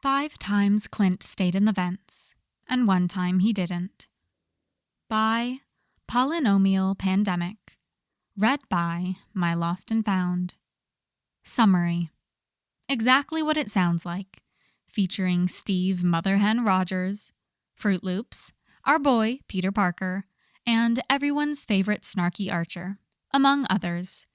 5 times Clint stayed in the vents, and 1 time he didn't. By PolynomialPandemic. Read by My Lost and Found. Summary. Exactly what it sounds like. Featuring Steve-Motherhen-Rogers, Fruit Loops, our boy Peter Parker, and everyone's favorite snarky archer, among others.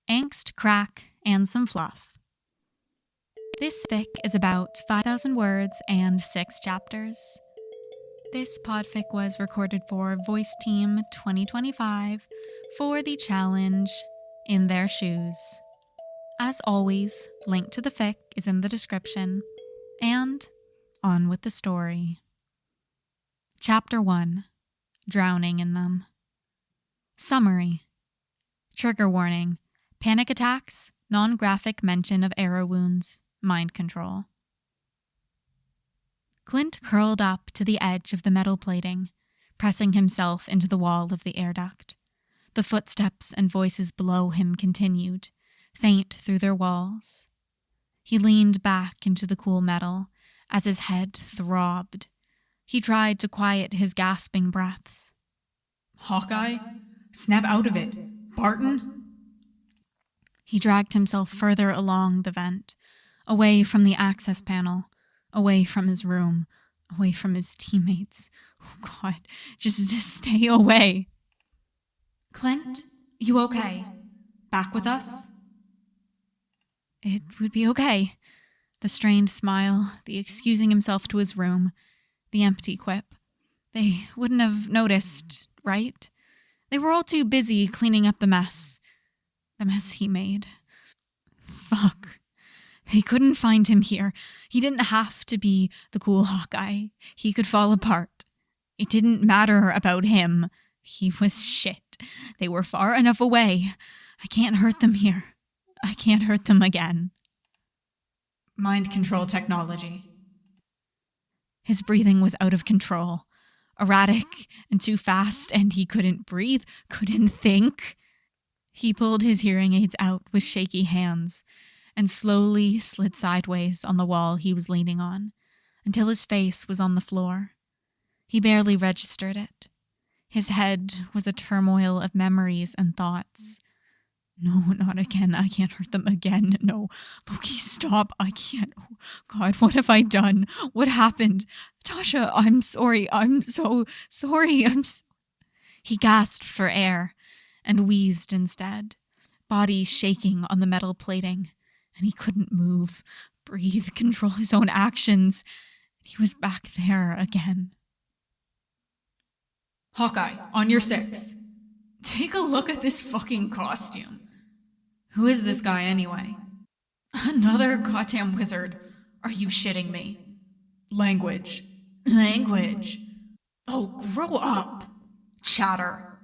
Angst, crack, and some fluff. This fic is about 5,000 words and 6 chapters. This podfic was recorded for Voiceteam 2025 for the challenge In Their Shoes. As always, link to the fic is in the description. And on with the story. Chapter 1. Drowning in Them. Summary. Trigger warning. Panic attacks, non-graphic mention of arrow wounds, mind control. Clint curled up to the edge of the metal plating, pressing himself into the wall of the air duct. The footsteps and voices below him continued, faint through their walls. He leaned back into the cool metal as his head throbbed. He tried to quiet his gasping breaths. Hawkeye? Snap out of it. Barton? He dragged himself further along the vent, away from the access panel, away from his room, away from his teammates. Oh God, just stay away. Clint, you okay? Back with us? It would be okay. The strained smile, the excusing himself to his room, the empty quip. They wouldn't have noticed, right? They were all too busy cleaning up the mess. The mess he made. Fuck. They couldn't find him here. He didn't have to be the cool Hawkeye. He could fall apart. It didn't matter about him. He was shit. They were far enough away. I can't hurt them here. I can't hurt them again. Mind control technology. His breathing was out of control. Erratic and too fast, and he couldn't breathe, couldn't think. He pulled his hearing aids out with shaky hands and slowly slid sideways on the wall he was leaning on until his face was on the floor. He barely registered it. His head was a turmoil of memories and thoughts. No, not again. I can't hurt them again. No. Loki, stop. I can't. Oh, God, what have I done? What happened? Tasha, I'm sorry. I'm so sorry. He gasped for air and wheezed instead, body shaking on the metal plating, and he couldn't move, breathe, control his own actions. He was back there again. Hawkeye, on your 6. Take a look at this fucking costume. Who is this guy anyway? Another goddamn wizard. Are you shitting me? Language. Oh, grow up. Chatter.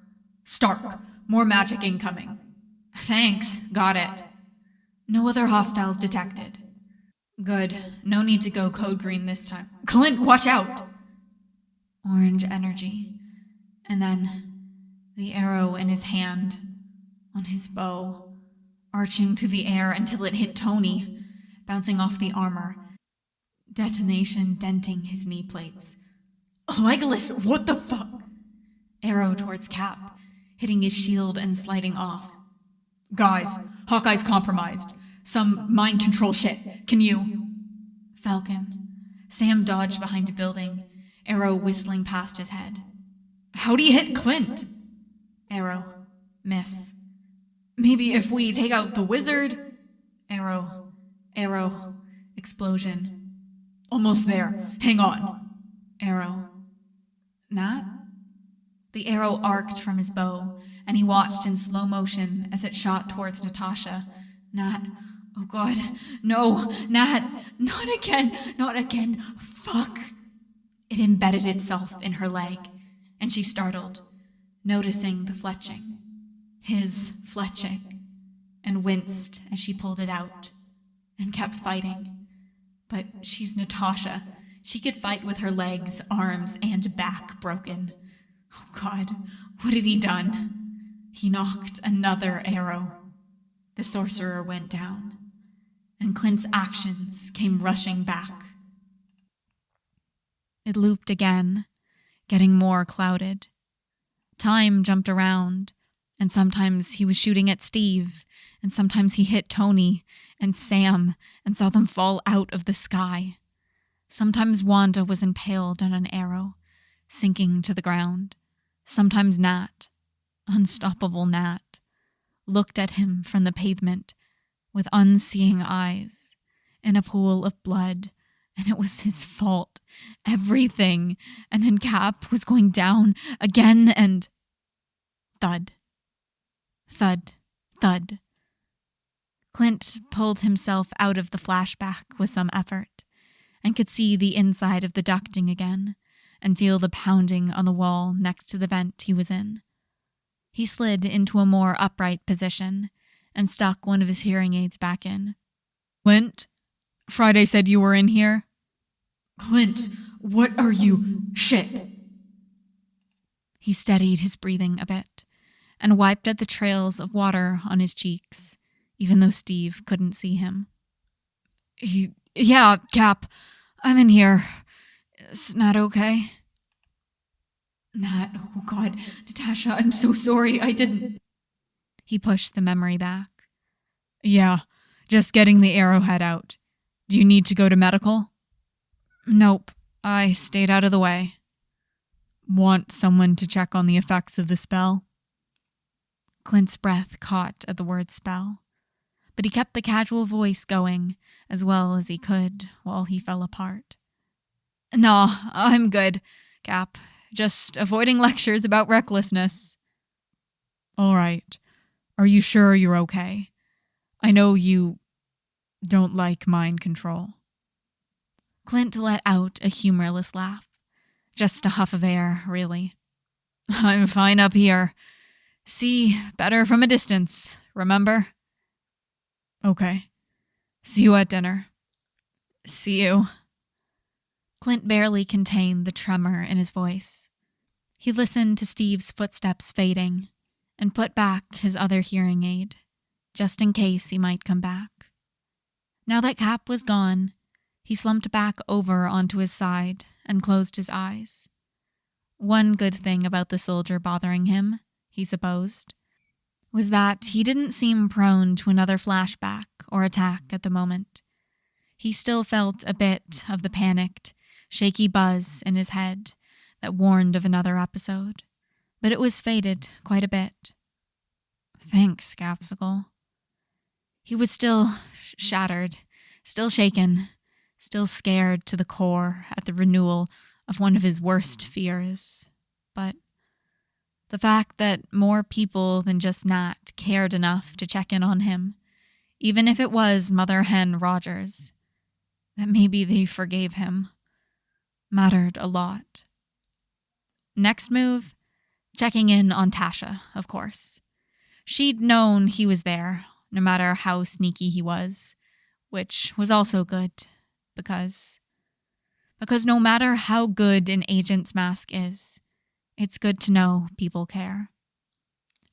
Stark. More magic incoming. Thanks, got it. No other hostiles detected. Good, no need to go code green this time. Clint, watch out! Orange energy. And then the arrow in his hand, on his bow, arching through the air until it hit Tony, bouncing off the armor. Detonation denting his knee plates. Legolas, what the fuck? Arrow towards Cap, hitting his shield and sliding off. Guys, Hawkeye's compromised. Some mind control shit. Can you? Falcon. Sam dodged behind a building, arrow whistling past his head. How'd he hit Clint? Arrow. Miss. Maybe if we take out the wizard? Arrow. Explosion. Almost there. Hang on. Arrow. Nat? The arrow arced from his bow, and he watched in slow motion as it shot towards Natasha. Nat. Oh God. No. Nat. Not again. Fuck. It embedded itself in her leg, and she startled, noticing the fletching. His fletching, and winced as she pulled it out, and kept fighting. But she's Natasha. She could fight with her legs, arms, and back broken. Oh God, what had he done? He knocked another arrow. The sorcerer went down, and Clint's actions came rushing back, It looped again, getting more clouded. Time jumped around, and sometimes he was shooting at Steve, and sometimes he hit Tony and Sam and saw them fall out of the sky. Sometimes Wanda was impaled on an arrow, sinking to the ground. Sometimes Nat, unstoppable Nat, looked at him from the pavement with unseeing eyes in a pool of blood, and it was his fault. Everything. And then Cap was going down again, and thud. Thud. Thud. Clint pulled himself out of the flashback with some effort, and could see the inside of the ducting again, and feel the pounding on the wall next to the vent he was in. He slid into a more upright position, and stuck one of his hearing aids back in. Clint? Friday said you were in here? Clint, what are you? Shit. He steadied his breathing a bit, and wiped at the trails of water on his cheeks, even though Steve couldn't see him. Yeah, Cap. I'm in here. Is Nat okay? Nat, oh God. Natasha, I'm so sorry. I didn't. He pushed the memory back. Yeah, just getting the arrowhead out. Do you need to go to medical? Nope. I stayed out of the way. Want someone to check on the effects of the spell? Clint's breath caught at the word spell, but he kept the casual voice going as well as he could while he fell apart. No, I'm good, Cap. Just avoiding lectures about recklessness. All right. Are you sure you're okay? I know you don't like mind control. Clint let out a humorless laugh. Just a huff of air, really. I'm fine up here. See better from a distance, remember? Okay. See you at dinner. See you. Clint barely contained the tremor in his voice. He listened to Steve's footsteps fading and put back his other hearing aid, just in case he might come back. Now that Cap was gone, he slumped back over onto his side and closed his eyes. One good thing about the soldier bothering him, he supposed, was that he didn't seem prone to another flashback or attack at the moment. He still felt a bit of the panicked, shaky buzz in his head that warned of another episode, but it was faded quite a bit. Thanks, Capsicle. He was still shattered, still shaken, still scared to the core at the renewal of one of his worst fears. But the fact that more people than just Nat cared enough to check in on him, even if it was Mother-Hen-Rogers, that maybe they forgave him, mattered a lot. Next move, checking in on Tasha, of course. She'd known he was there, no matter how sneaky he was, which was also good, because no matter how good an agent's mask is, it's good to know people care.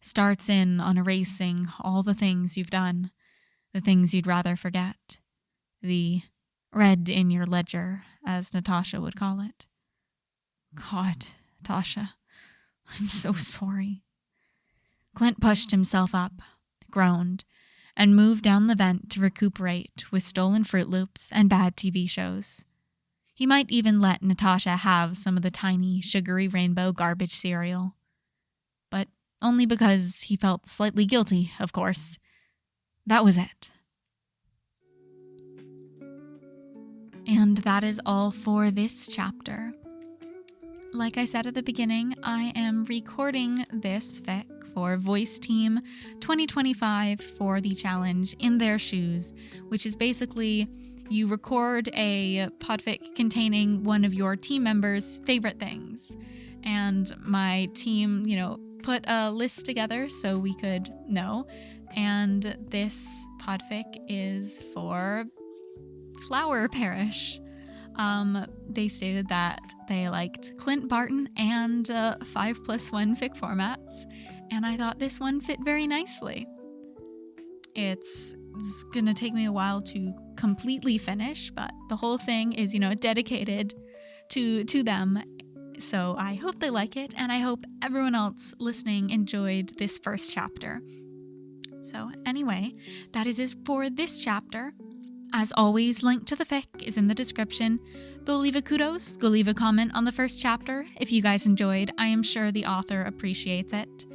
Starts in on erasing all the things you've done, the things you'd rather forget, the red in your ledger, as Natasha would call it. God, Tasha, I'm so sorry. Clint pushed himself up, groaned, and moved down the vent to recuperate with stolen Fruit Loops and bad TV shows. He might even let Natasha have some of the tiny, sugary rainbow garbage cereal. But only because he felt slightly guilty, of course. That was it. And that is all for this chapter. Like I said at the beginning, I am recording this fic for Voiceteam 2025 for the challenge In Their Shoes, which is basically you record a podfic containing one of your team members' favorite things. And my team, put a list together so we could know. And this podfic is for Flower Parish. They stated that they liked Clint, Barton, and 5+1 fic formats, and I thought this one fit very nicely. It's gonna take me a while to completely finish, but the whole thing is, dedicated to them. So I hope they like it, and I hope everyone else listening enjoyed this first chapter. So anyway, that is it for this chapter. As always, link to the fic is in the description. Go leave a kudos, go leave a comment on the first chapter. If you guys enjoyed, I am sure the author appreciates it.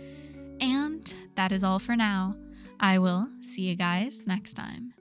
And that is all for now. I will see you guys next time.